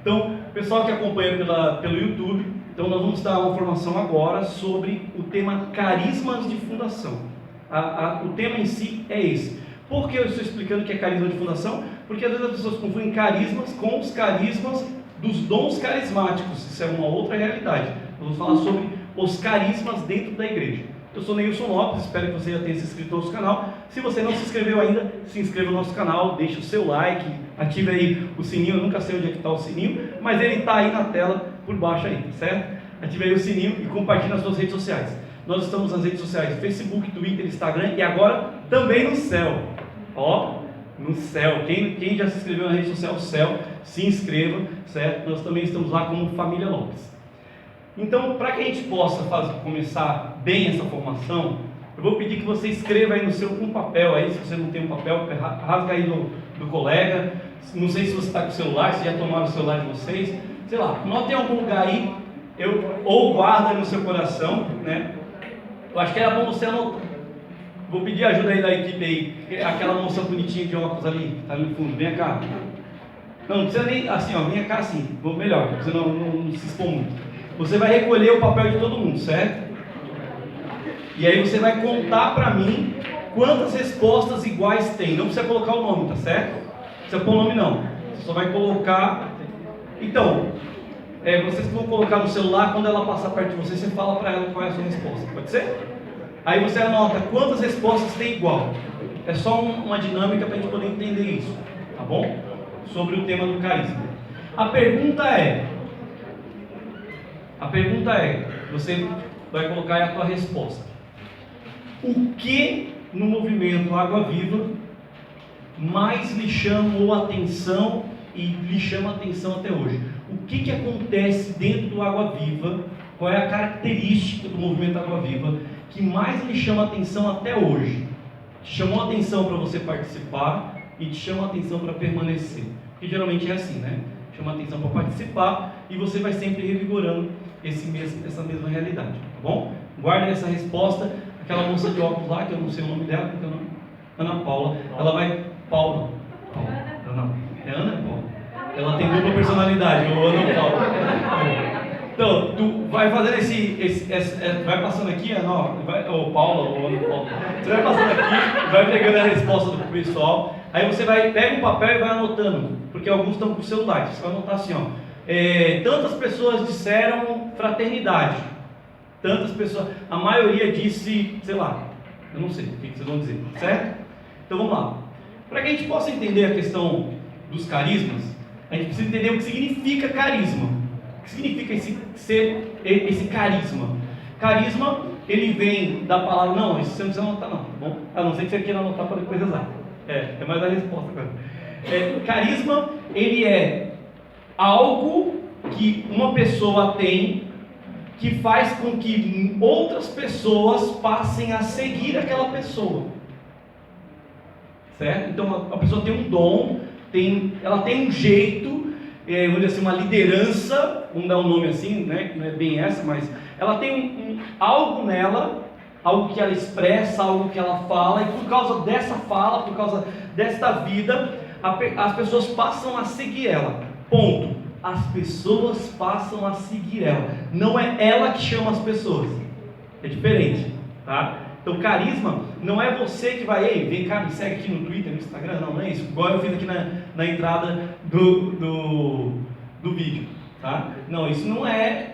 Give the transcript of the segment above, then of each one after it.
Então, pessoal que acompanha pelo YouTube, então nós vamos dar uma formação agora sobre o tema carismas de fundação. O tema em si é esse. Por que eu estou explicando que é carisma de fundação? Porque às vezes as pessoas confundem carismas com os carismas dos dons carismáticos. Isso é uma outra realidade. Nós vamos falar sobre os carismas dentro da igreja. Eu sou Neilson Lopes, espero que você já tenha se inscrito no nosso canal. Se você não se inscreveu ainda, se inscreva no nosso canal, deixe o seu like, ative aí o sininho. Eu nunca sei onde é que está o sininho, mas ele está aí na tela, por baixo aí, certo? Ative aí o sininho e compartilhe nas suas redes sociais. Nós estamos nas redes sociais, Facebook, Twitter, Instagram e agora também no céu. Ó, no céu. Quem já se inscreveu na rede social Céu, se inscreva, certo? Nós também estamos lá como Família Lopes. Então, para que a gente possa começar bem essa formação, eu vou pedir que você escreva aí no seu um papel aí, se você não tem um papel, rasga aí do colega. Não sei se você está com o celular, se já tomaram o celular de vocês, sei lá, anota em algum lugar aí, ou guarda no seu coração, né? Eu acho que era bom você anotar. Vou pedir ajuda aí da equipe aí, aquela moça bonitinha de óculos ali, tá no fundo, vem cá. Não precisa nem assim, ó, vem cá assim, vou melhor, pra você não se expor muito. Você vai recolher o papel de todo mundo, certo? E aí você vai contar para mim quantas respostas iguais tem. Não precisa colocar o nome, tá certo? Não precisa pôr o nome não. Você só vai colocar. Então, vocês vão colocar no celular, quando ela passar perto de você, você fala para ela qual é a sua resposta. Pode ser? Aí você anota quantas respostas tem igual. É só uma dinâmica para a gente poder entender isso, tá bom? Sobre o tema do carisma. A pergunta é, você vai colocar aí a tua resposta. O que no movimento Água Viva mais lhe chamou a atenção e lhe chama a atenção até hoje? O que acontece dentro do Água Viva? Qual é a característica do movimento Água Viva que mais lhe chama a atenção até hoje? Te chamou a atenção para você participar e te chama a atenção para permanecer? Porque geralmente é assim, né? Chama a atenção para participar e você vai sempre revigorando essa mesma realidade, tá bom? Guardem essa resposta. Aquela moça de óculos lá, que eu não sei o nome dela, porque eu não... Ana Paula, ela vai... Paula. Ana. É Ana ou Paula? Ela tem dupla personalidade, ou Ana ou Paula. Então, tu vai fazendo vai passando aqui, ou Paula, ou Ana Paula. Você vai passando aqui, vai pegando a resposta do pessoal. Aí você pega um papel e vai anotando, porque alguns estão com o celular. Você vai anotar assim, ó. Tantas pessoas disseram fraternidade. Tantas pessoas, a maioria disse, sei lá, eu não sei o que vocês vão dizer, certo? Então vamos lá. Para que a gente possa entender a questão dos carismas, a gente precisa entender o que significa carisma. O que significa esse carisma? Carisma, ele vem da palavra, não, isso você não precisa anotar não, tá bom? A não ser que você queira anotar para depois usar. É mais a resposta agora. Carisma, ele é algo que uma pessoa tem que faz com que outras pessoas passem a seguir aquela pessoa, certo? Então a pessoa tem um dom, ela tem um jeito, vamos dizer assim, uma liderança, vamos dar um nome assim, né? Não é bem essa, mas ela tem algo nela, algo que ela expressa, algo que ela fala, e por causa dessa fala, por causa desta vida, as pessoas passam a seguir ela, ponto. As pessoas passam a seguir ela, não é ela que chama as pessoas, é diferente, tá? Então carisma não é você que vai, ei, vem cá, me segue aqui no Twitter, no Instagram, não é isso, igual eu fiz aqui na entrada do vídeo, tá? Não, isso não é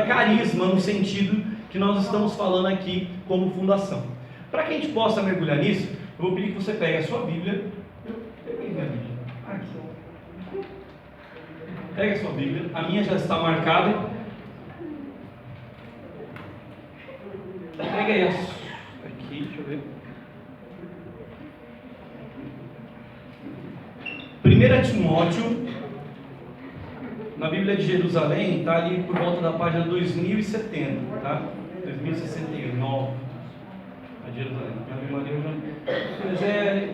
carisma no sentido que nós estamos falando aqui como fundação. Para que a gente possa mergulhar nisso, eu vou pedir que você pegue a sua Bíblia. Peguei minha Bíblia. Aqui. Pega a sua Bíblia, a minha já está marcada. Pega aí aqui, deixa eu ver. 1 Timóteo, na Bíblia de Jerusalém, está ali por volta da página 2070, tá? 2069, a Jerusalém. Mas é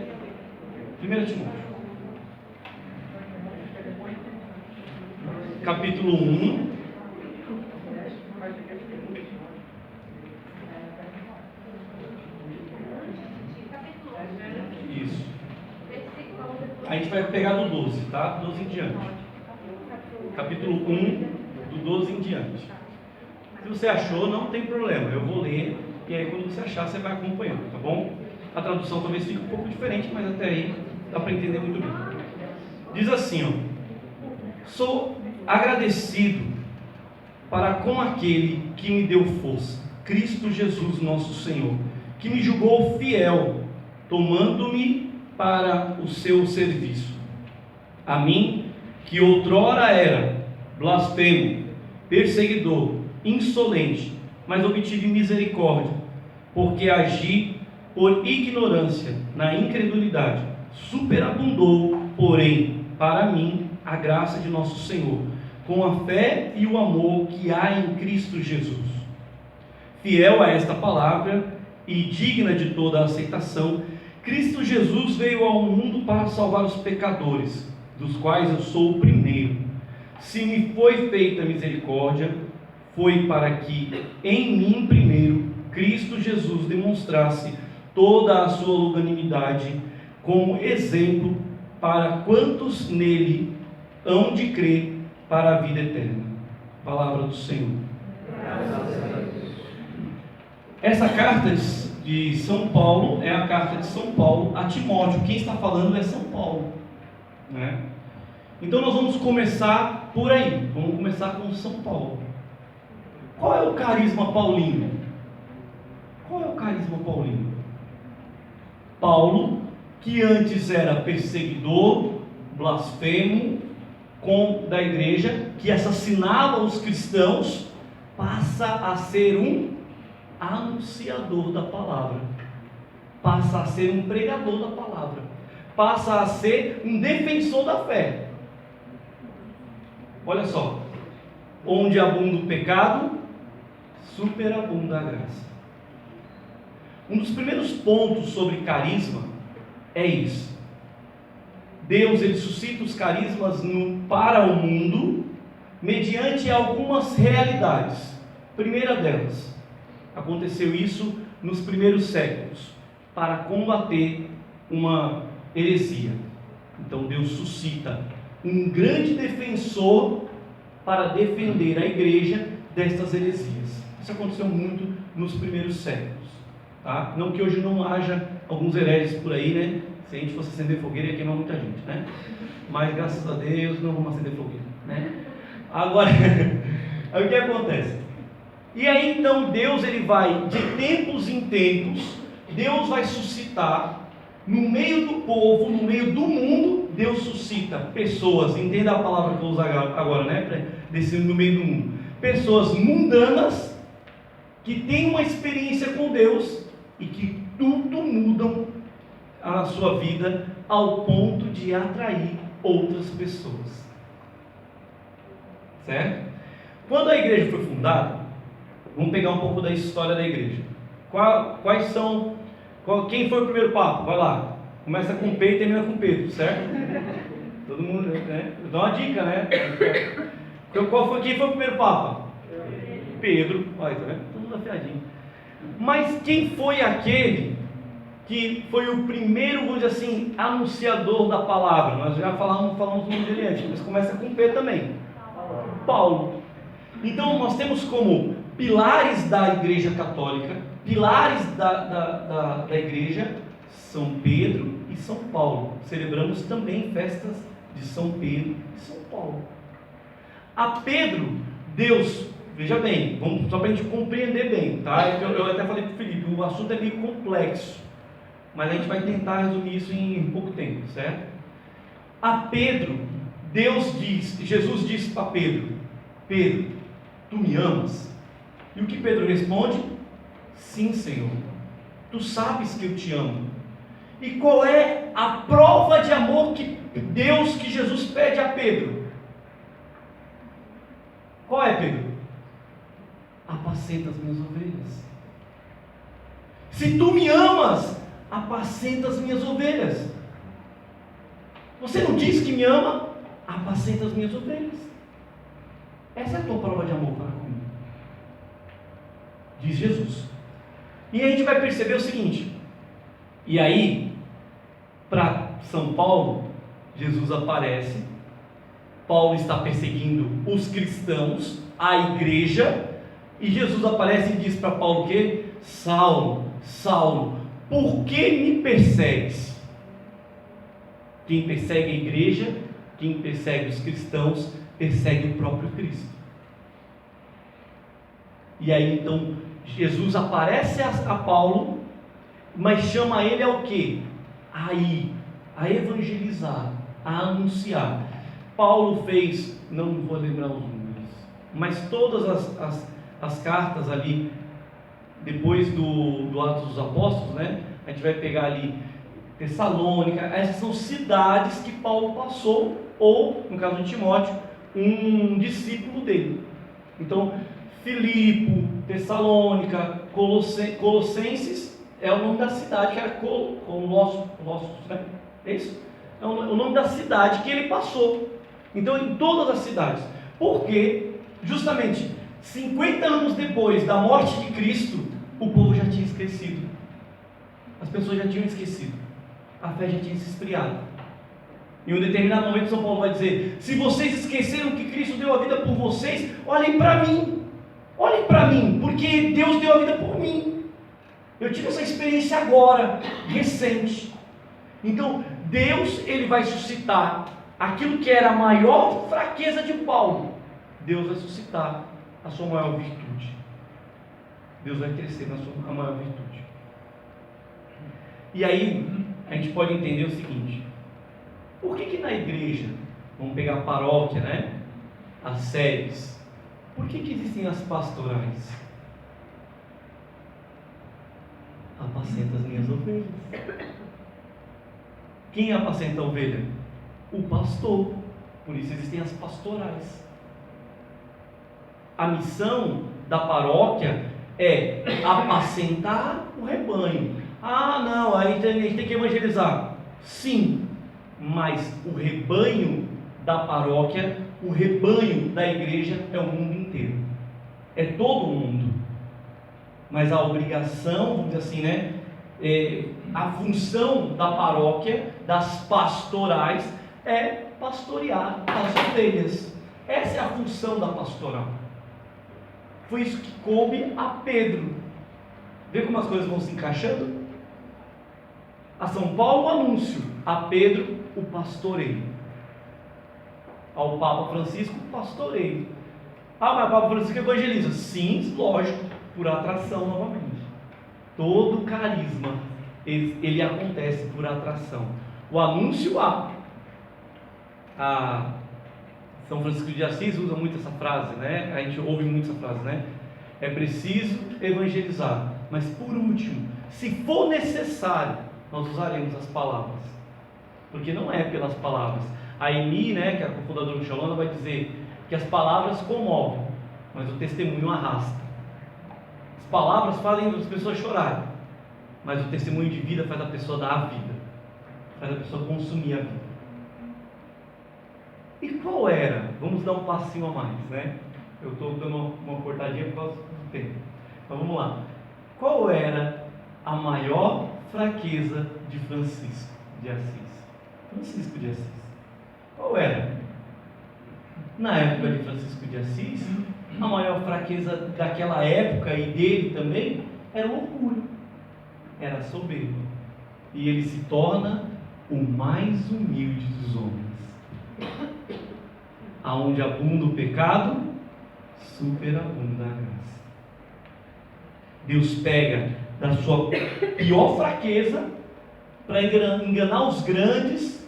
1 Timóteo. Capítulo 1. Isso. A gente vai pegar do 12, tá? 12 em diante. capítulo 1, do 12 em diante. Se você achou, não tem problema, eu vou ler, e aí quando você achar, você vai acompanhando, tá bom? A tradução talvez fique um pouco diferente, mas até aí dá para entender muito bem. Diz assim, ó: sou agradecido para com aquele que me deu força, Cristo Jesus nosso Senhor, que me julgou fiel, tomando-me para o seu serviço. A mim, que outrora era blasfemo, perseguidor, insolente, mas obtive misericórdia, porque agi por ignorância na incredulidade. Superabundou, porém, para mim a graça de nosso Senhor, com a fé e o amor que há em Cristo Jesus. Fiel a esta palavra e digna de toda a aceitação, Cristo Jesus veio ao mundo para salvar os pecadores, dos quais eu sou o primeiro. Se me foi feita misericórdia, foi para que em mim primeiro Cristo Jesus demonstrasse toda a sua longanimidade como exemplo para quantos nele hão de crer para a vida eterna. Palavra do Senhor. Essa carta de São Paulo é a carta de São Paulo a Timóteo. Quem está falando é São Paulo, né? Então nós vamos começar por aí. Vamos começar com São Paulo. Qual é o carisma paulino? Qual é o carisma paulino? Paulo, que antes era perseguidor, blasfemo da igreja, que assassinava os cristãos, passa a ser um anunciador da palavra, passa a ser um pregador da palavra, passa a ser um defensor da fé. Olha só: onde abunda o pecado, superabunda a graça. Um dos primeiros pontos sobre carisma é isso. Deus, ele suscita os carismas para o mundo mediante algumas realidades. Primeira delas, aconteceu isso nos primeiros séculos, para combater uma heresia. Então Deus suscita um grande defensor para defender a igreja destas heresias. Isso aconteceu muito nos primeiros séculos, tá? Não que hoje não haja alguns hereges por aí, né? Se a gente fosse acender fogueira, ia queimar muita gente, né? Mas graças a Deus não vamos acender fogueira, né? Agora, aí o que acontece? E aí então Deus, ele vai, de tempos em tempos, Deus vai suscitar no meio do povo, no meio do mundo. Deus suscita pessoas, entenda a palavra que eu vou usar agora, né? Desse no meio do mundo. Pessoas mundanas, que têm uma experiência com Deus e que tudo mudam a sua vida ao ponto de atrair outras pessoas. Certo? Quando a igreja foi fundada, vamos pegar um pouco da história da igreja. Quem foi o primeiro papa? Vai lá. Começa com P e termina com Pedro, certo? Todo mundo, né? Dá uma dica, né? Quem foi o primeiro papa? Pedro. Olha, tá vendo? Todo mundo afiadinho. Mas quem foi aquele que foi o primeiro, vamos dizer assim, anunciador da palavra? Nós já falamos o nome dele antes, mas começa com P também. Paulo. Então nós temos como pilares da igreja católica, pilares da igreja, São Pedro e São Paulo. Celebramos também festas de São Pedro e São Paulo. A Pedro, Deus, veja bem, só para a gente compreender bem, tá? Eu até falei para o Felipe, o assunto é meio complexo, mas a gente vai tentar resumir isso em pouco tempo, certo? A Pedro, Jesus disse para Pedro: Pedro, tu me amas? E o que Pedro responde? Sim, Senhor, tu sabes que eu te amo. E qual é a prova de amor que Jesus pede a Pedro? Qual é, Pedro? Apacenta as minhas ovelhas. Se tu me amas, apacenta as minhas ovelhas. Você não diz que me ama? Apacenta as minhas ovelhas. Essa é a tua prova de amor para comigo, diz Jesus. E a gente vai perceber o seguinte: e aí, para São Paulo, Jesus aparece Paulo está perseguindo os cristãos, a igreja, e Jesus aparece e diz para Paulo o quê? Saulo, Saulo, por que me persegues? Quem persegue a igreja, quem persegue os cristãos, persegue o próprio Cristo. E aí então Jesus aparece a Paulo, mas chama ele ao quê? A evangelizar, a anunciar. Paulo fez, não vou lembrar os números, mas todas as cartas ali, depois do Atos dos Apóstolos, né? A gente vai pegar ali Tessalônica, essas são cidades que Paulo passou, ou, no caso de Timóteo, um discípulo dele. Então, Filipe, Tessalônica, Colossenses é o nome da cidade, que era Colossos, né? É isso? É o nome da cidade que ele passou. Então, em todas as cidades. Porque, justamente, 50 anos depois da morte de Cristo, o povo já tinha esquecido. As pessoas já tinham esquecido. A fé já tinha se esfriado. Em um determinado momento, São Paulo vai dizer: se vocês esqueceram que Cristo deu a vida por vocês, olhem para mim. Olhem para mim, porque Deus deu a vida por mim. Eu tive essa experiência agora, recente. Então, Deus, ele vai suscitar aquilo que era a maior fraqueza de Paulo. Deus vai suscitar a sua maior virtude. Deus vai crescer na sua maior virtude. E aí, a gente pode entender o seguinte: por que na igreja, vamos pegar a paróquia, né? As séries, por que existem as pastorais? Apacenta as minhas ovelhas. Quem apacenta a ovelha? O pastor. Por isso existem as pastorais. A missão da paróquia é apacentar o rebanho. Ah, não, aí a gente tem que evangelizar. Sim, mas o rebanho da paróquia, o rebanho da igreja é o mundo inteiro. É todo o mundo. Mas a obrigação, vamos dizer assim, né? A função da paróquia, das pastorais, é pastorear as ovelhas. Essa é a função da pastoral. Foi isso que coube a Pedro. Vê como as coisas vão se encaixando? A São Paulo, o anúncio. A Pedro, o pastoreio. Ao Papa Francisco, o pastoreio. Ah, mas o Papa Francisco evangeliza. Sim, lógico, por atração novamente. Todo carisma, ele acontece por atração. O anúncio a São Francisco de Assis usa muito essa frase, né? A gente ouve muito essa frase, né? É preciso evangelizar, mas por último, se for necessário, nós usaremos as palavras, porque não é pelas palavras. A Emi, né, que é a cofundadora do Shalom, vai dizer que as palavras comovem, mas o testemunho arrasta. As palavras fazem as pessoas chorarem, mas o testemunho de vida faz a pessoa dar a vida, faz a pessoa consumir a vida. E qual era? Vamos dar um passinho a mais, né? Eu estou dando uma cortadinha por causa do tempo. Então vamos lá. Qual era a maior fraqueza de Francisco de Assis? Francisco de Assis. Qual era? Na época de Francisco de Assis, a maior fraqueza daquela época e dele também era o orgulho, era a soberba. E ele se torna o mais humilde dos homens. Aonde abunda o pecado, superabunda a graça. Deus pega da sua pior fraqueza para enganar os grandes,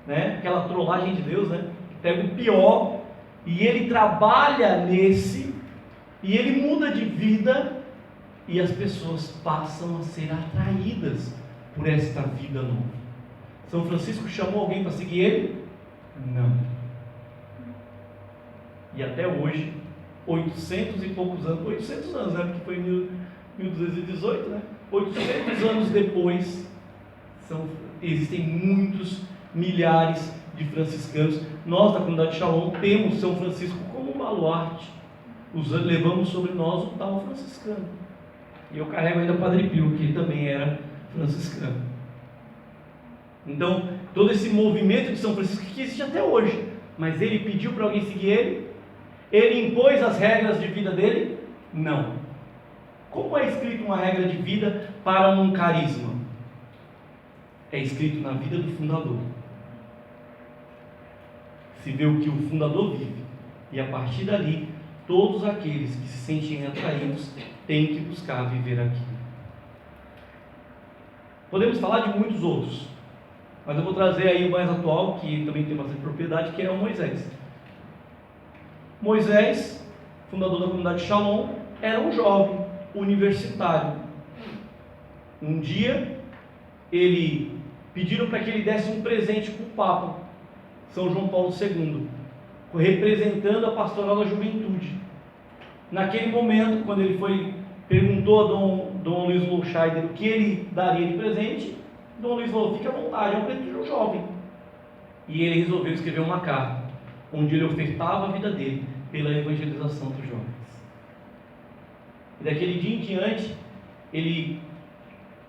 né? Aquela trollagem de Deus, né? Pega o pior e ele trabalha nesse, e ele muda de vida, e as pessoas passam a ser atraídas por esta vida nova. São Francisco chamou alguém para seguir ele? Não. E até hoje, 800 e poucos anos, 800 anos, né? Porque foi em 1218, né? 800 anos depois, existem muitos milhares de franciscanos. Nós, da comunidade Shalom, temos São Francisco como um baluarte. Levamos sobre nós o tal franciscano. E eu carrego ainda o Padre Pio, que também era franciscano. Então, todo esse movimento de São Francisco que existe até hoje. Mas ele pediu para alguém seguir ele? Ele impôs as regras de vida dele? Não. Como é escrito uma regra de vida para um carisma? É escrito na vida do fundador. Se vê o que o fundador vive, e a partir dali, todos aqueles que se sentem atraídos têm que buscar viver aquilo. Podemos falar de muitos outros, mas eu vou trazer aí o mais atual, que também tem bastante propriedade, que é o Moisés. Moisés, fundador da comunidade Shalom, era um jovem universitário. Um dia, pediram para que ele desse um presente para o Papa, São João Paulo II, representando a pastoral da juventude. Naquele momento, quando ele perguntou a Dom Luiz Lowscheider o que ele daria de presente, Dom Luiz falou: fique à vontade, é um presente de um jovem. E ele resolveu escrever uma carta, onde ele ofertava a vida dele pela evangelização dos jovens. E daquele dia em diante, ele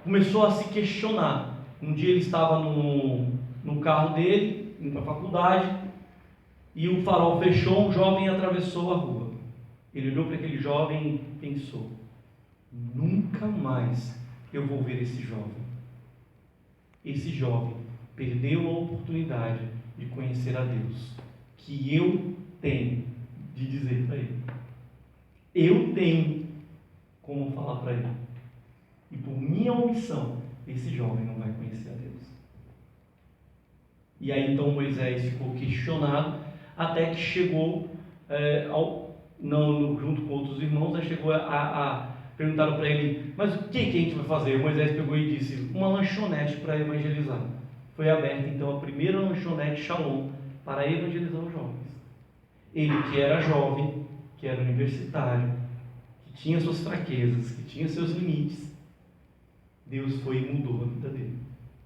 começou a se questionar. Um dia ele estava no carro dele, indo para a faculdade, e o farol fechou, um jovem atravessou a rua. Ele olhou para aquele jovem e pensou: nunca mais eu vou ver esse jovem. Esse jovem perdeu a oportunidade de conhecer a Deus, que eu tenho de dizer para ele. Eu tenho como falar para ele. E por minha omissão, esse jovem não vai conhecer a Deus. E aí então Moisés ficou questionado, até que chegou, junto com outros irmãos, aí chegou perguntaram para ele: mas o que a gente vai fazer? Moisés pegou e disse: uma lanchonete para evangelizar. Foi aberta então a primeira lanchonete Shalom para evangelizar os jovens. Ele, que era jovem, que era universitário, que tinha suas fraquezas, que tinha seus limites, Deus foi e mudou a vida dele.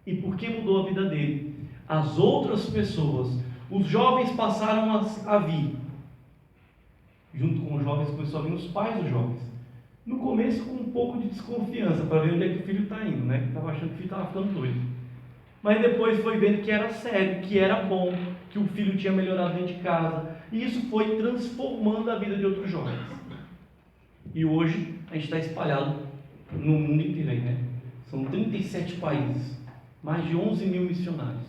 E por que mudou a vida dele? As outras pessoas, os jovens passaram a vir. Junto com os jovens começou a vir os pais dos jovens. No começo com um pouco de desconfiança, para ver onde é que o filho está indo, né? Que estava achando que o filho estava ficando doido. Mas depois foi vendo que era sério, que era bom, que o filho tinha melhorado dentro de casa. E isso foi transformando a vida de outros jovens. E hoje a gente está espalhado no mundo inteiro aí, né? São 37 países, mais de 11 mil missionários.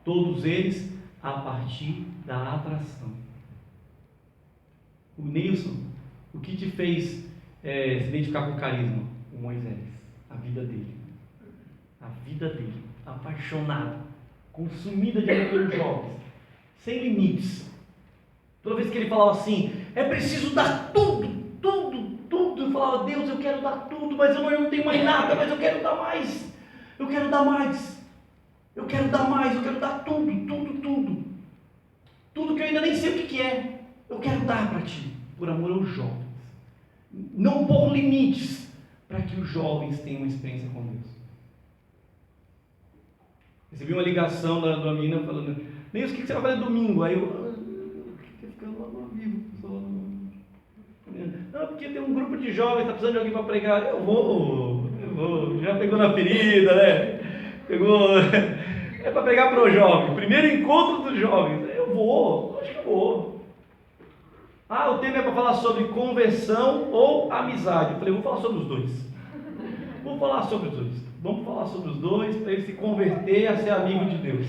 Todos eles a partir da atração. O Nilson, o que te fez se identificar com o carisma? O Moisés, a vida dele. A vida dele, apaixonada, consumida de amor pelos jovens, sem limites. Toda vez que ele falava assim: é preciso dar tudo, tudo, tudo. Eu falava: Deus, eu quero dar tudo, mas eu não tenho mais nada, mas eu quero dar mais. Eu quero dar mais. Eu quero dar mais, eu quero dar tudo, tudo, tudo. Tudo que eu ainda nem sei o que é. Eu quero dar para ti, por amor aos jovens. Não pôr limites para que os jovens tenham uma experiência com Deus. Recebi uma ligação da menina falando: Nilson, o que você vai fazer domingo? Aí eu fiquei ficando lá no vivo. Não, porque tem um grupo de jovens, está precisando de alguém para pregar. Eu vou. Já pegou na ferida, né? Pegou. É para pregar para os jovens. Primeiro encontro dos jovens. Eu vou, acho que eu vou. O tema é para falar sobre conversão ou amizade. Eu falei: vou falar sobre os dois. Vamos falar sobre os dois para ele se converter a ser amigo de Deus.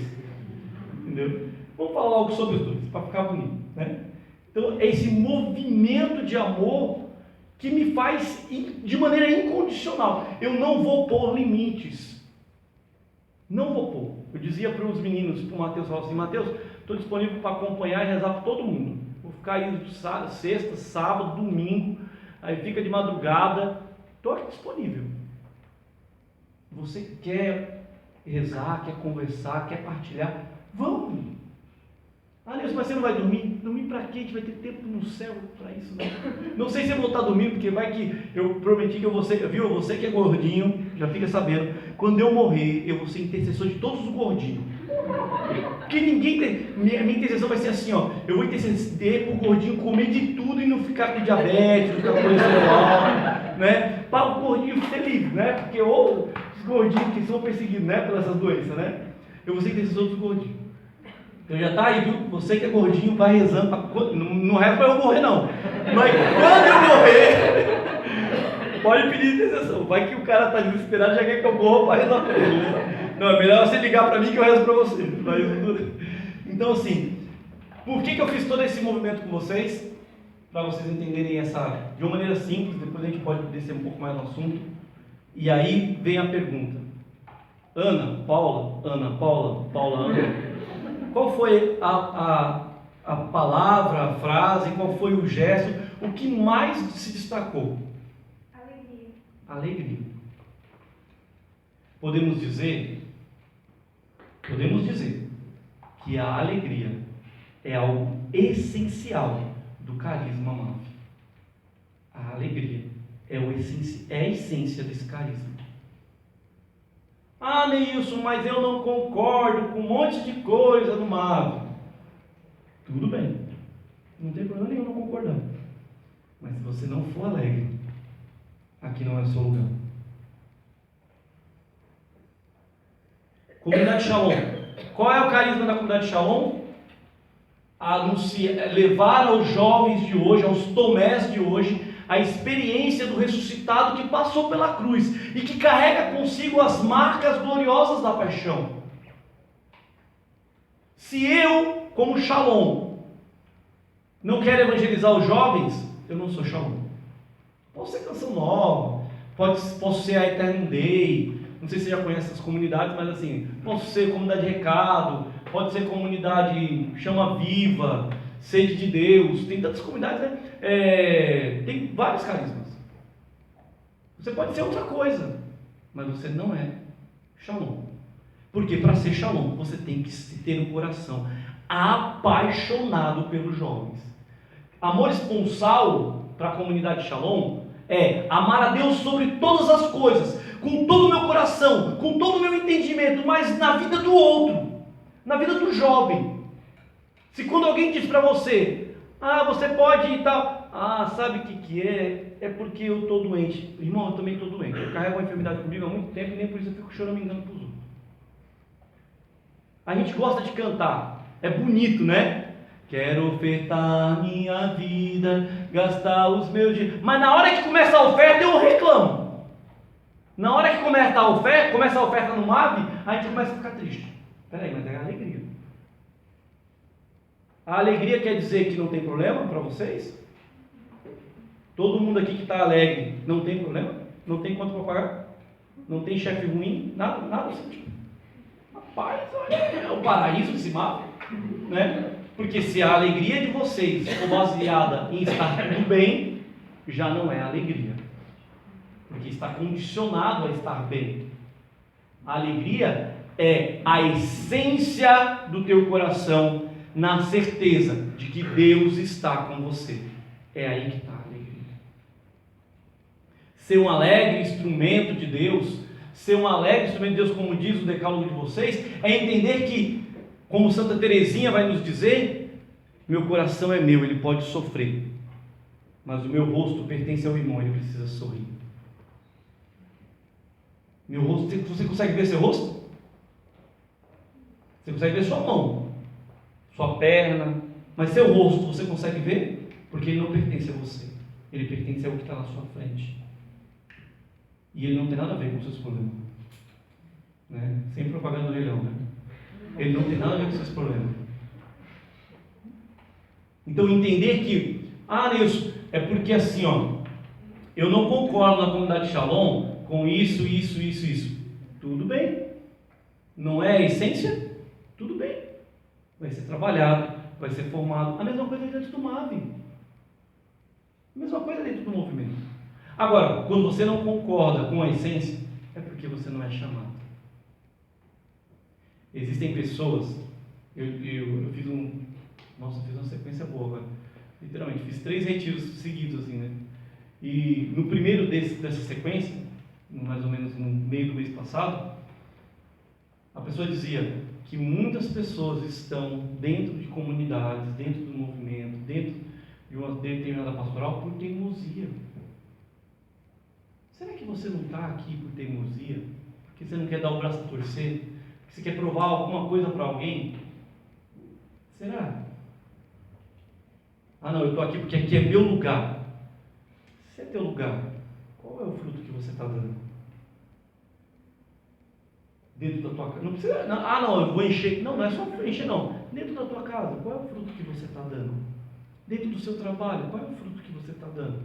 Entendeu? Vamos falar logo sobre os dois, para ficar bonito, né? Então, é esse movimento de amor que me faz de maneira incondicional. Eu não vou pôr limites. Não vou pôr. Eu dizia para os meninos, para o Mateus, falava assim: Mateus, estou disponível para acompanhar e rezar para todo mundo. Vou ficar aí sexta, sábado, domingo, aí fica de madrugada. Estou aqui disponível. Você quer rezar, quer conversar, quer partilhar? Vamos! Nilson, mas você não vai dormir? Dormir para quê? A gente vai ter tempo no céu para isso, não? Não sei se eu vou estar dormindo, porque vai que eu prometi que eu vou ser, viu? Você que é gordinho, já fica sabendo. Quando eu morrer, eu vou ser intercessor de todos os gordinhos. Porque ninguém tem. Minha intercessão vai ser assim, ó. Eu vou interceder para o gordinho comer de tudo e não ficar com diabetes, não ficar com colesterol, né? Para o gordinho ser livre, né? Porque ou os gordinhos que são perseguidos, né? Pelas essas doenças, né? Eu vou ser intercessor dos gordinhos. Então já está aí, viu? Você que é gordinho, vai rezando. Não reza para eu morrer, não. Mas quando eu morrer, pode pedir intercessão. Vai que o cara está desesperado, já quer que eu morra para rezar para ele. Né? Não, é melhor você ligar para mim que eu rezo para você. Então, assim, por que eu fiz todo esse movimento com vocês? Para vocês entenderem essa de uma maneira simples, depois a gente pode descer um pouco mais no assunto. E aí vem a pergunta. Ana, Paula, Ana. Qual foi a palavra, a frase, qual foi o gesto, o que mais se destacou? Alegria. Podemos dizer que a alegria é algo essencial do carisma MAV. A alegria é a essência desse carisma. Ah, Neilson, mas eu não concordo com um monte de coisa no MAV. Tudo bem, não tem problema nenhum não concordar. Mas se você não for alegre, aqui não é o seu lugar. Comunidade Shalom. Qual é o carisma da comunidade Shalom? Levar aos jovens de hoje, aos tomés de hoje, a experiência do ressuscitado que passou pela cruz e que carrega consigo as marcas gloriosas da paixão. Se eu, como Shalom, não quero evangelizar os jovens, eu não sou Shalom. Posso ser Canção Nova, posso ser a Eternum Day, não sei se você já conhece essas comunidades, mas assim, posso ser Comunidade Recado, pode ser Comunidade Chama Viva, Sede de Deus, tem tantas comunidades, né? Tem vários carismas. Você pode ser outra coisa, mas você não é Shalom. Porque para ser Shalom, você tem que ter um coração apaixonado pelos jovens. Amor esponsal para a comunidade Shalom é amar a Deus sobre todas as coisas, com todo o meu coração, com todo o meu entendimento, mas na vida do outro, na vida do jovem. Se quando alguém diz para você, você pode ir e tal, sabe o que é? É porque eu estou doente. Irmão, eu também estou doente. Eu carrego uma enfermidade comigo há muito tempo e nem por isso eu fico choramingando para os outros. A gente gosta de cantar, é bonito, né? Quero ofertar minha vida, gastar os meus dias. Mas na hora que começa a oferta, eu reclamo. Na hora que começa a oferta no MAV, a gente começa a ficar triste. Peraí, mas é a alegria. A alegria quer dizer que não tem problema para vocês? Todo mundo aqui que está alegre não tem problema? Não tem conta para pagar? Não tem chefe ruim? Nada assim. Rapaz, olha, é o paraíso desse mapa, né? Porque se a alegria de vocês for baseada em estar tudo bem, já não é alegria. Porque está condicionado a estar bem. A alegria é a essência do teu coração, na certeza de que Deus está com você. É aí que está a alegria. Ser um alegre instrumento de Deus, ser um alegre instrumento de Deus, como diz o decálogo de vocês, é entender que, como Santa Teresinha vai nos dizer, meu coração é meu, ele pode sofrer, mas o meu rosto pertence ao irmão, ele precisa sorrir. Meu rosto, você consegue ver seu rosto? Você consegue ver sua mão, sua perna, mas seu rosto você consegue ver? Porque ele não pertence a você, ele pertence ao que está na sua frente. E ele não tem nada a ver com os seus problemas, né? Sem propaganda do leilão, né? Ele não tem nada a ver com os seus problemas. Então entender que, Nilson, é porque assim, eu não concordo na comunidade Shalom com isso. Tudo bem. Não é a essência? Tudo bem. Vai ser trabalhado, vai ser formado. A mesma coisa dentro do MAV. A mesma coisa dentro do movimento. Agora, quando você não concorda com a essência, é porque você não é chamado. Existem pessoas, eu fiz uma sequência boa agora. Literalmente, fiz 3 retiros seguidos, assim, né? E no primeiro dessa sequência, mais ou menos no meio do mês passado, a pessoa dizia que muitas pessoas estão dentro de comunidades, dentro do movimento, dentro de uma determinada pastoral por teimosia. Será que você não está aqui por teimosia? Porque você não quer dar o braço a torcer? Porque você quer provar alguma coisa para alguém? Será? Ah, não, eu estou aqui porque aqui é meu lugar. Se é teu lugar, qual é o fruto que você está dando? Dentro da tua casa. Não precisa. Não, não, eu vou encher. Não, não é só encher, não. Dentro da tua casa, qual é o fruto que você está dando? Dentro do seu trabalho, qual é o fruto que você está dando?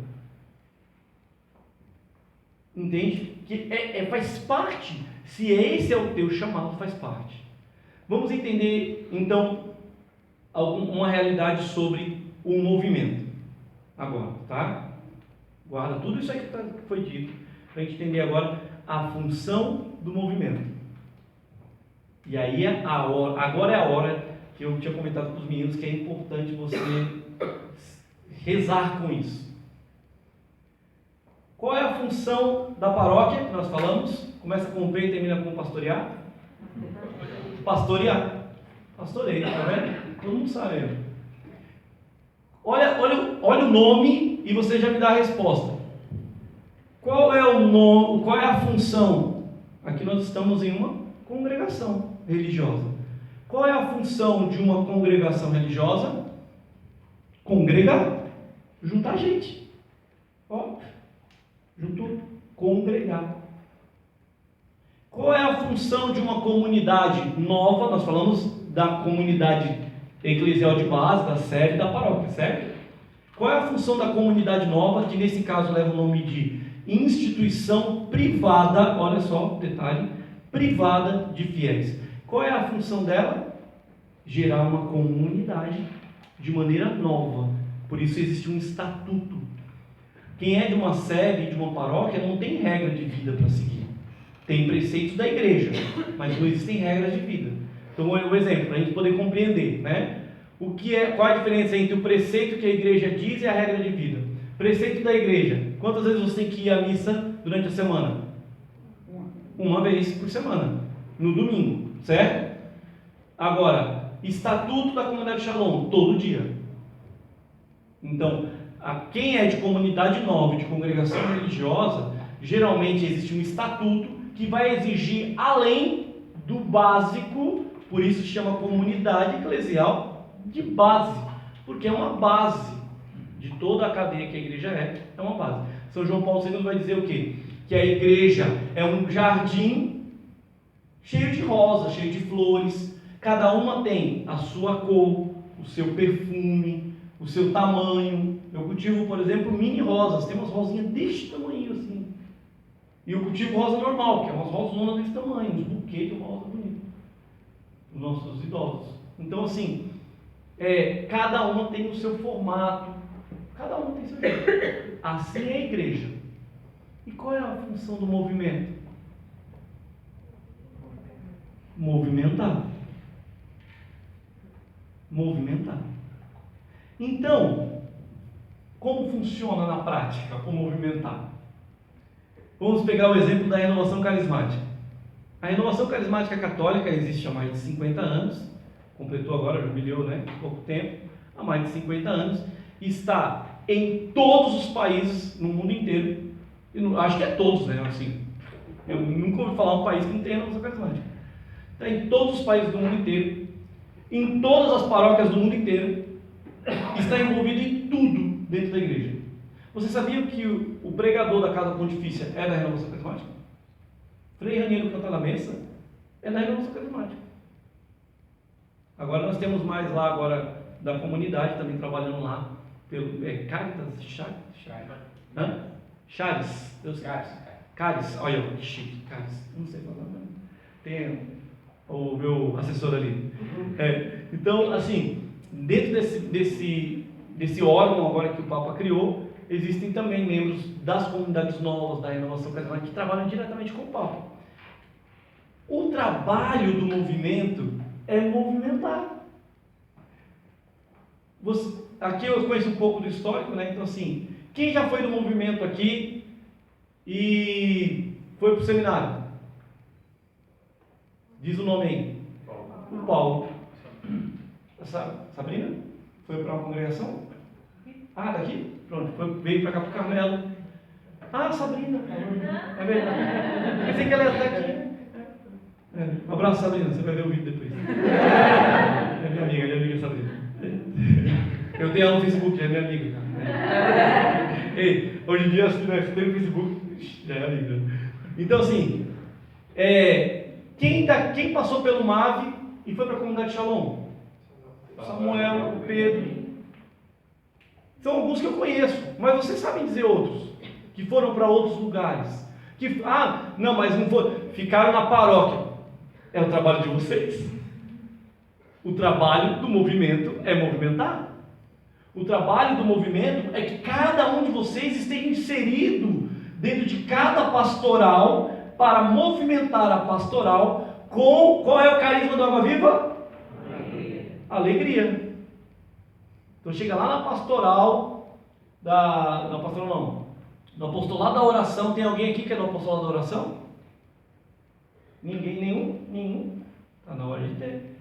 Entende? Que faz parte. Se esse é o teu chamado, faz parte. Vamos entender, então, uma realidade sobre o movimento. Agora, tá? Guarda tudo isso aí que foi dito, para a gente entender agora a função do movimento. E aí agora é a hora que eu tinha comentado com os meninos que é importante você rezar com isso. Qual é a função da paróquia que nós falamos? Começa com o P e termina com pastorear? Pastorear. Pastorei, tá vendo? Todo mundo sabe. Olha o nome e você já me dá a resposta. Qual é o nome? Qual é a função? Aqui nós estamos em uma congregação religiosa. Qual é a função de uma congregação religiosa? Congregar. Juntar gente. Ó, juntou. Congregar. Qual é a função de uma comunidade nova? Nós falamos da comunidade eclesial de base, da sede da paróquia, certo? Qual é a função da comunidade nova, que nesse caso leva o nome de instituição privada, olha só, detalhe, privada de fiéis. Qual é a função dela? Gerar uma comunidade de maneira nova. Por isso existe um estatuto. Quem é de uma sede, de uma paróquia, não tem regra de vida para seguir. Tem preceitos da igreja, mas não existem regras de vida. Então, um exemplo, para a gente poder compreender, né? Qual a diferença entre o preceito que a igreja diz e a regra de vida? Preceito da igreja. Quantas vezes você tem que ir à missa durante a semana? Uma vez por semana, no domingo, certo? Agora, estatuto da comunidade Shalom, todo dia. Então, quem é de comunidade nova, de congregação religiosa, geralmente existe um estatuto que vai exigir além do básico, por isso se chama comunidade eclesial de base, porque é uma base de toda a cadeia que a igreja é uma base. São João Paulo II vai dizer o quê? Que a igreja é um jardim cheio de rosas, cheio de flores, cada uma tem a sua cor, o seu perfume, o seu tamanho. Eu cultivo, por exemplo, mini rosas, tem umas rosinhas deste tamanho assim. E eu cultivo rosa normal, que é umas rosonas desse tamanho, uns buquês de rosa bonito. Os nossos idosos. Então, assim, cada uma tem o seu formato, cada uma tem o seu jeito. Assim é a igreja. E qual é a função do movimento? Movimentar. Movimentar. Então, como funciona na prática o movimentar? Vamos pegar o exemplo da renovação carismática. A renovação carismática católica existe há mais de 50 anos, completou agora, jubileu, né, há pouco tempo, há mais de 50 anos, está em todos os países no mundo inteiro. Acho que é todos, né? Assim, eu nunca ouvi falar um país que não tem renovação carismática. Está em todos os países do mundo inteiro, em todas as paróquias do mundo inteiro, está envolvido em tudo dentro da igreja. Você sabia que o pregador da Casa Pontifícia é da renovação carismática? Frei Raniero Cantalamessa é da renovação carismática. Agora nós temos mais lá agora da comunidade também trabalhando lá pelo Caritas, Chaves, Caris, olha que chique, Caris, não sei falar, não. Tem o meu assessor ali. Então, assim, dentro desse órgão agora que o Papa criou, existem também membros das comunidades novas da renovação carismática que trabalham diretamente com o Papa. O trabalho do movimento é movimentar. Aqui eu conheço um pouco do histórico, né? Então, assim, quem já foi do movimento aqui e foi para o seminário? Diz o nome aí. O Paulo. Sabrina? Foi para uma congregação? Daqui? Pronto, veio para cá para o Carmelo. Sabrina. É verdade. Pensei que ela ia estar aqui. Um abraço, Sabrina. Você vai ver o vídeo depois. É minha amiga Sabrina. Eu tenho ela no Facebook, já é minha amiga. Ei, hoje em dia, se tem no Facebook, já é amiga. Então, assim, quem passou pelo MAV e foi para a comunidade Shalom? Samuel, o Pedro. São alguns que eu conheço, mas vocês sabem dizer outros, que foram para outros lugares. Não, mas não foram, ficaram na paróquia. É o trabalho de vocês. O trabalho do movimento é movimentar. O trabalho do movimento é que cada um de vocês esteja inserido dentro de cada pastoral para movimentar a pastoral com... Qual é o carisma do Água Viva? Alegria. Então chega lá na pastoral no apostolado da oração. Tem alguém aqui que é do apostolado da oração? Ninguém, nenhum. Está na hora de ter.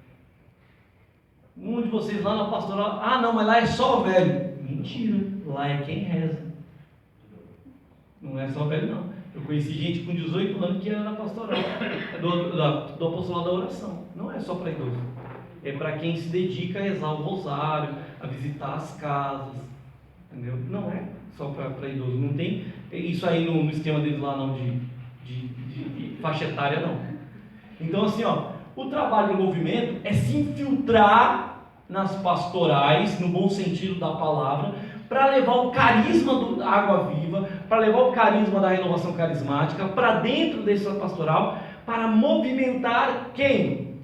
Um de vocês lá na pastoral, não, mas lá é só velho. Mentira, lá é quem reza. Não é só velho, não. Eu conheci gente com 18 anos que era na pastoral, do apostolado da oração. Não é só para idoso. É para quem se dedica a rezar o rosário, a visitar as casas. Entendeu? Não é só para idoso. Não tem isso aí no esquema deles lá, não, de faixa etária, não. Então, assim, o trabalho do movimento é se infiltrar nas pastorais, no bom sentido da palavra, para levar o carisma da Água Viva, para levar o carisma da renovação carismática para dentro dessa pastoral, para movimentar quem?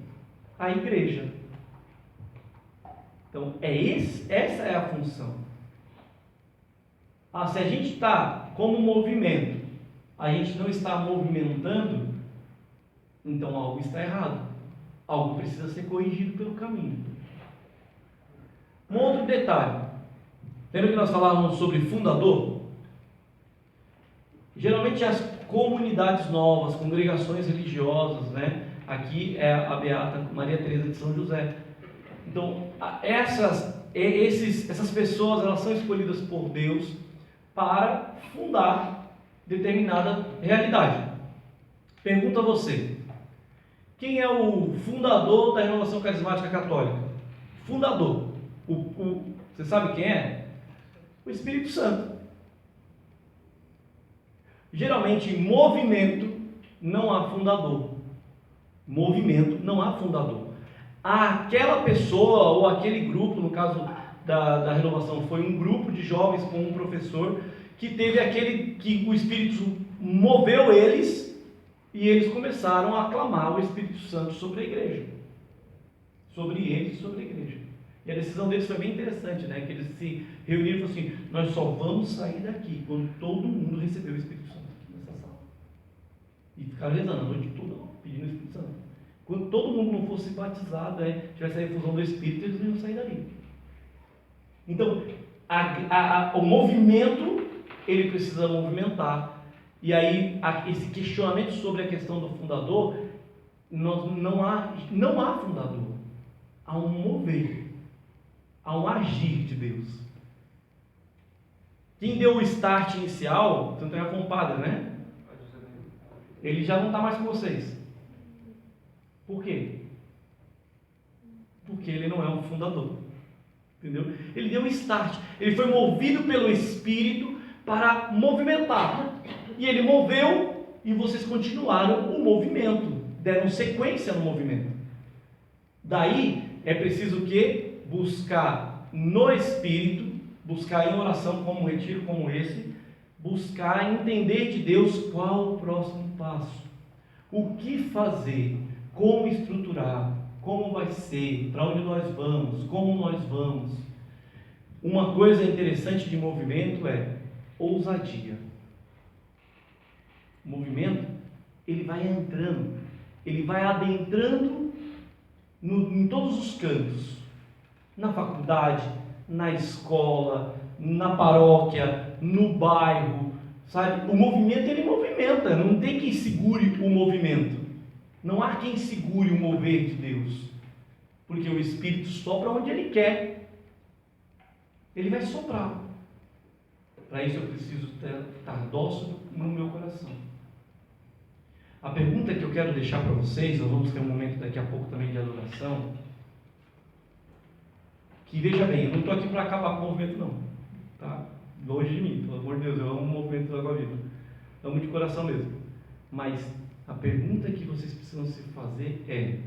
A igreja. Então, essa é a função. Se a gente está como movimento, a gente não está movimentando, então algo está errado. Algo precisa ser corrigido pelo caminho. Um outro detalhe. Lembra que nós falávamos sobre fundador? Geralmente as comunidades novas, congregações religiosas, né? Aqui é a Beata Maria Teresa de São José. Então, essas pessoas, elas são escolhidas por Deus para fundar determinada realidade. Pergunto a você: quem é o fundador da renovação carismática católica? Fundador. Você sabe quem é? O Espírito Santo. Geralmente, em movimento não há fundador. Movimento não há fundador. Aquela pessoa ou aquele grupo, no caso da renovação, foi um grupo de jovens com um professor que teve que o Espírito moveu eles e eles começaram a aclamar o Espírito Santo sobre a igreja. Sobre eles e sobre a igreja. E a decisão deles foi bem interessante, né? Que eles se reuniram e falaram assim: nós só vamos sair daqui quando todo mundo receber o Espírito Santo aqui nessa sala. E ficaram rezando a noite toda, pedindo o Espírito Santo. Quando todo mundo não fosse batizado, tivesse a efusão do Espírito, eles não iam sair dali. Então, o movimento, ele precisa movimentar. E aí, esse questionamento sobre a questão do fundador, não há fundador. Há um mover. Há um agir de Deus. Quem deu o start inicial, tanto é com o padre, né? Ele já não está mais com vocês. Por quê? Porque ele não é um fundador. Entendeu? Ele deu o start. Ele foi movido pelo Espírito para movimentar. E ele moveu e vocês continuaram o movimento. Deram sequência no movimento. Daí é preciso o quê? Buscar no Espírito, buscar em oração como um retiro como esse, buscar entender de Deus qual o próximo passo, o que fazer, como estruturar, como vai ser, para onde nós vamos, como nós vamos. Uma coisa interessante de movimento é ousadia. O movimento, ele vai entrando, ele vai adentrando em todos os cantos. Na faculdade, na escola, na paróquia, no bairro, sabe? O movimento, ele movimenta, não tem quem segure o movimento. Não há quem segure o mover de Deus, porque o Espírito sopra onde Ele quer. Ele vai soprar. Para isso eu preciso estar dócil no meu coração. A pergunta que eu quero deixar para vocês, nós vamos ter um momento daqui a pouco também de adoração, que veja bem, eu não estou aqui para acabar com o movimento não, tá? Longe de mim, pelo amor de Deus, eu amo o movimento da Água Viva, amo de coração mesmo, mas a pergunta que vocês precisam se fazer é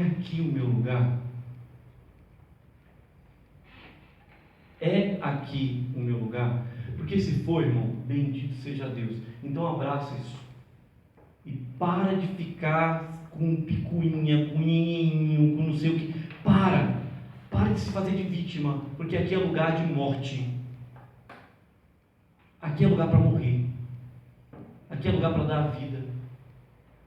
aqui o meu lugar? É aqui o meu lugar? Porque se for, irmão, bendito seja Deus. Então abraça isso. E para de ficar com picuinha, com nhenhenho, com não sei o que. Para de se fazer de vítima. Porque aqui é lugar de morte. Aqui é lugar para morrer. Aqui é lugar para dar a vida.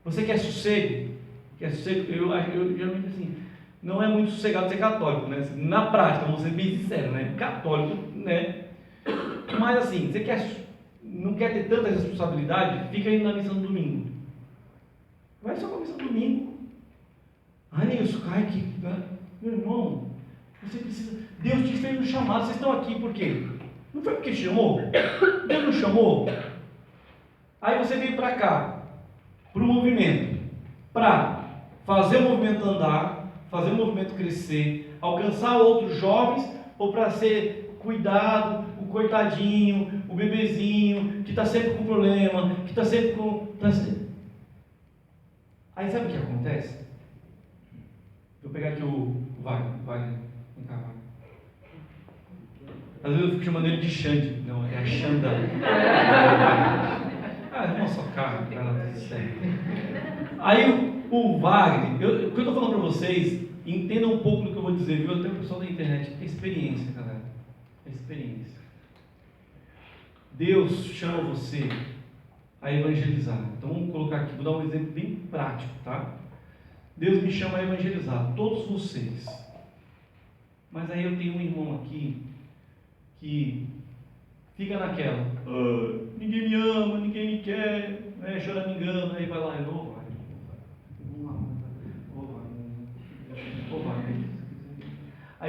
Você quer sossego? Quer sossego? Eu geralmente assim, não é muito sossegado ser católico, né? Na prática, vamos ser bem sinceros, né? Católico, né? Mas assim, você não quer ter tanta responsabilidade, fica indo na missa no domingo. Vai só para a missa no domingo. Nilson, cai aqui. Meu irmão, você precisa. Deus te fez um chamado, vocês estão aqui por quê? Não foi porque chamou? Deus não chamou? Aí você veio para cá, para o movimento, para fazer o movimento andar, fazer o movimento crescer, alcançar outros jovens, ou para ser cuidado, o coitadinho, o bebezinho, que está sempre com problema, que está sempre com... Aí sabe o que acontece? Vou pegar aqui o Wagner, vem cá, Wagner. Às vezes eu fico chamando ele de Xande, não, é a Xanda. Irmão, só cara, tudo certo. Aí o Wagner, o que eu estou falando para vocês, entendam um pouco do que eu vou dizer, viu? Até o pessoal da internet, é experiência, galera. É experiência. Deus chama você a evangelizar. Então vamos colocar aqui, vou dar um exemplo bem prático, tá? Deus me chama a evangelizar, todos vocês. Mas aí eu tenho um irmão aqui que fica naquela, ninguém me ama, ninguém me quer, né, choramingando, aí vai lá, aí eu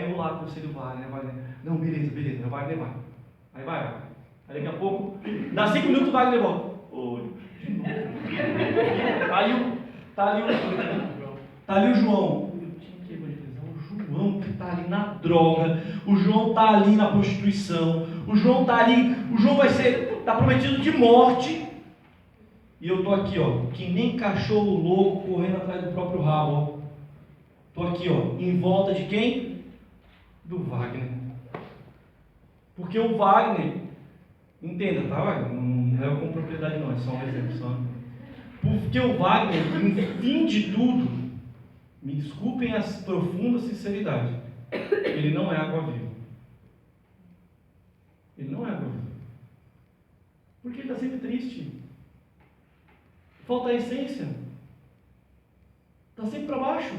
vou lá, aconselho o Wagner, não, beleza, o Wagner vai. Aí vai. Aí daqui a pouco, dá 5 minutos o Wagner volta. De novo. Aí tá ali o João. Eu tinha que evangelizar o João que está ali na droga, o João está ali na prostituição, o João está ali, está prometido de morte. E eu estou aqui, que nem cachorro louco correndo atrás do próprio rabo. Estou aqui, em volta de quem? Do Wagner. Porque o Wagner, entenda, tá, Wagner? Não é com propriedade não, é só um exemplo. Porque o Wagner, no fim de tudo, me desculpem a profunda sinceridade, ele não é água viva. Ele não é água viva. Porque ele está sempre triste. Falta a essência. Está sempre para baixo.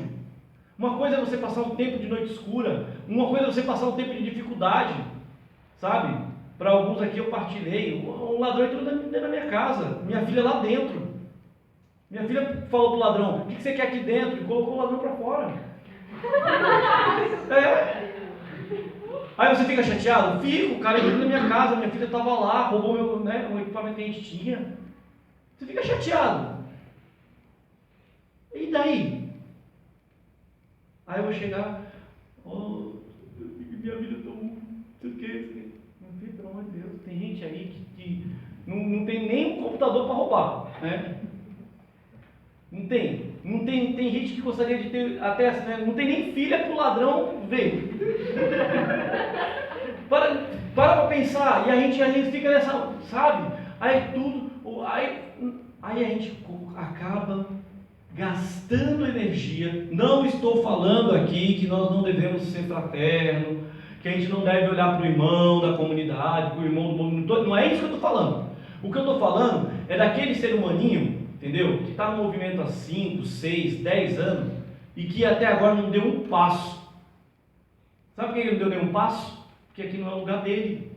Uma coisa é você passar um tempo de noite escura, uma coisa é você passar um tempo de dificuldade, sabe? Para alguns aqui eu partilhei, um ladrão entrou dentro da minha casa, minha filha lá dentro. Minha filha falou para o ladrão, o que você quer aqui dentro? E colocou o ladrão para fora. Aí você fica chateado? Fico, o cara entrou na minha casa, minha filha estava lá, roubou o equipamento que a gente tinha. Você fica chateado. E daí? Aí eu vou chegar, minha vida é tão... Meu filho, pelo amor de Deus, tem gente aí que não tem nem um computador para roubar, né? Não tem gente que gostaria de ter até, né? Não tem nem filha para o ladrão ver. Para pensar, e a gente fica nessa, sabe? Aí a gente acaba gastando energia. Não estou falando aqui que nós não devemos ser fraternos, que a gente não deve olhar para o irmão da comunidade, para o irmão do mundo. Não é isso que eu estou falando. O que eu estou falando é daquele ser humaninho, entendeu? Que está no movimento há 5, 6, 10 anos e que até agora não deu um passo. Sabe por que ele não deu nenhum passo? Porque aqui não é o lugar dele.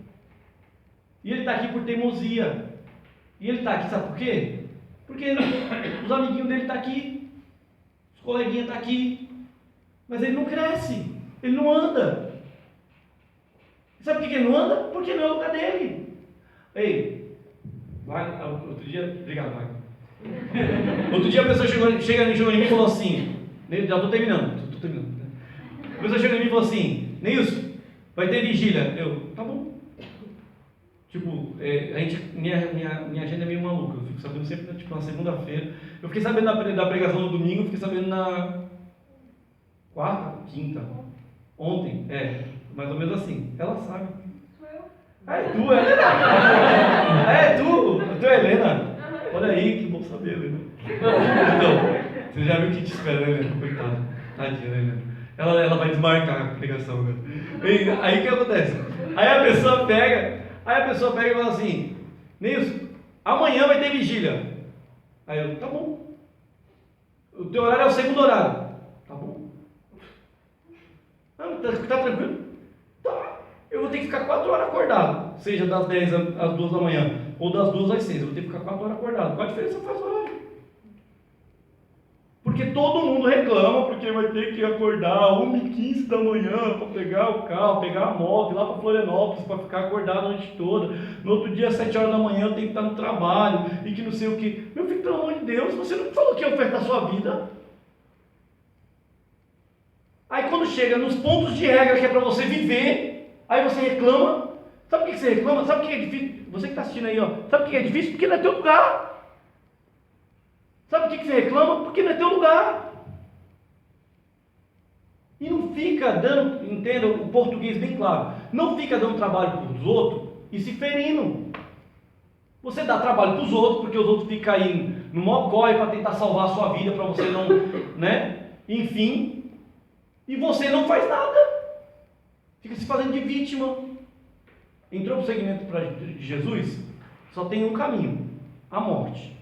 E ele está aqui por teimosia. E ele está aqui, sabe por quê? Porque os amiguinhos dele estão aqui, os coleguinhas estão aqui, mas ele não cresce, ele não anda. Sabe por que ele não anda? Porque não é o lugar dele. Ei, outro dia, obrigado, Wagner. Outro dia a pessoa chegou em mim e falou assim, já estou terminando. A pessoa chegou em mim e falou assim, Neilson, vai ter vigília. Eu, tá bom. Tipo, minha agenda é meio maluca. Eu fico sabendo sempre, tipo, na segunda-feira. Eu fiquei sabendo da pregação no domingo, fiquei sabendo na quarta, quinta, ontem, mais ou menos assim. Ela sabe. É tu, Helena. É tu é Helena. Olha aí, que bom saber, Helena. Então, você já viu o que te espera, né, Helena? Coitada. Tadinha, né, Helena? Ela vai desmarcar a pregação, né? Aí o que acontece? Aí a pessoa pega e fala assim: Nilson, amanhã vai ter vigília. Aí eu, tá bom. O teu horário é o segundo horário. Tá bom. Tá tranquilo? Tá. Eu vou ter que ficar 4 horas acordado. Seja das 10 às 2 da manhã ou das 2 às 6. Eu vou ter que ficar 4 horas acordado. Qual a diferença faz horário? Porque todo mundo reclama porque vai ter que acordar 1h15 da manhã para pegar o carro, pegar a moto, ir lá para Florianópolis para ficar acordado a noite toda. No outro dia, às 7 horas da manhã, eu tenho que estar no trabalho e que não sei o que. Meu filho, pelo amor de Deus, você não falou que ia ofertar a sua vida? Aí quando chega nos pontos de regra que é para você viver, aí você reclama. Sabe o que você reclama? Sabe o que é difícil? Você que está assistindo aí, ó, sabe o que é difícil? Porque não é teu lugar. Sabe por que você reclama? Porque não é teu lugar. E não fica dando, entenda o português bem claro, não fica dando trabalho para os outros e se ferindo. Você dá trabalho para os outros, porque os outros ficam aí no maior corre para tentar salvar a sua vida, para você não, né? Enfim, e você não faz nada. Fica se fazendo de vítima. Entrou para o segmento de Jesus, só tem um caminho: a morte.